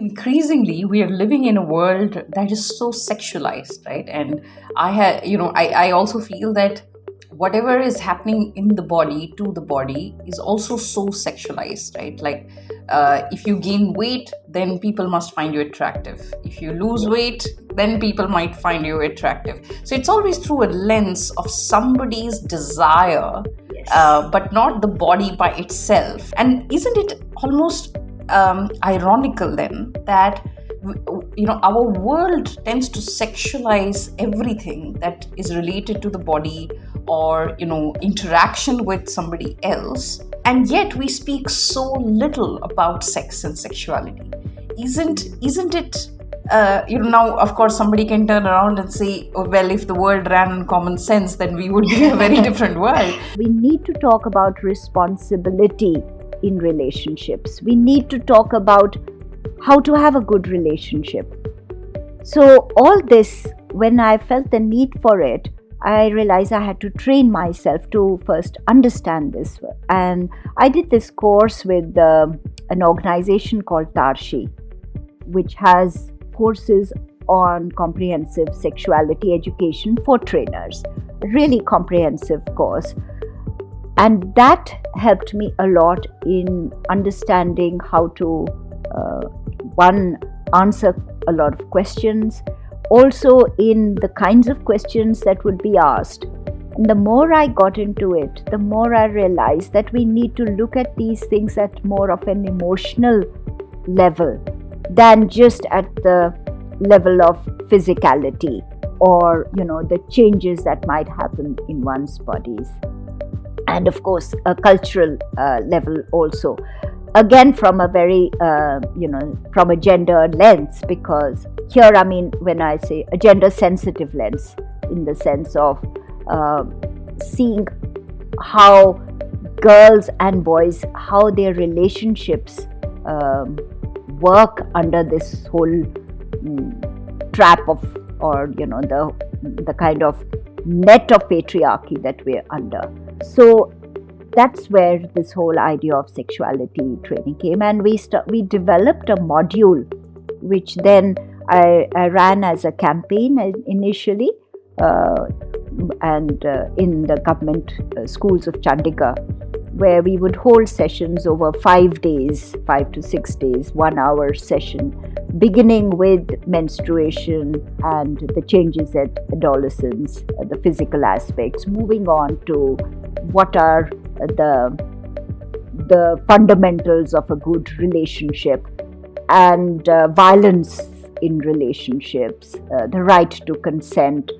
increasingly we are living in a world that is so sexualized, right? And I also feel that whatever is happening in the body to the body is also so sexualized, right? Like if you gain weight, then people must find you attractive. If you lose weight, then people might find you attractive. So it's always through a lens of somebody's desire, but not the body by itself. And isn't it almost ironical then that our world tends to sexualize everything that is related to the body or interaction with somebody else, and yet we speak so little about sex and sexuality? Isn't it now, of course, somebody can turn around and say, oh, well, if the world ran on common sense, then we would be a very different world. We need to talk about responsibility in relationships. We need to talk about how to have a good relationship. So all this, when I felt the need for it, I realized I had to train myself to first understand this. And I did this course with an organization called Tarshi, which has courses on comprehensive sexuality education for trainers. A really comprehensive course. And that helped me a lot in understanding how to, answer a lot of questions, also in the kinds of questions that would be asked. And the more I got into it, the more I realized that we need to look at these things at more of an emotional level than just at the level of physicality or, the changes that might happen in one's bodies. And of course, a cultural level also. Again, from a very, from a gender lens, because here, when I say a gender sensitive lens, in the sense of seeing how girls and boys, how their relationships work under this whole trap of, or, the kind of net of patriarchy that we're under. So that's where this whole idea of sexuality training came, and we developed a module, which then I ran as a campaign initially, and in the government schools of Chandigarh, where we would hold sessions over 5 days, 5 to 6 days, 1 hour session, beginning with menstruation and the changes at adolescence, the physical aspects, moving on to what are the fundamentals of a good relationship, and violence in relationships, the right to consent,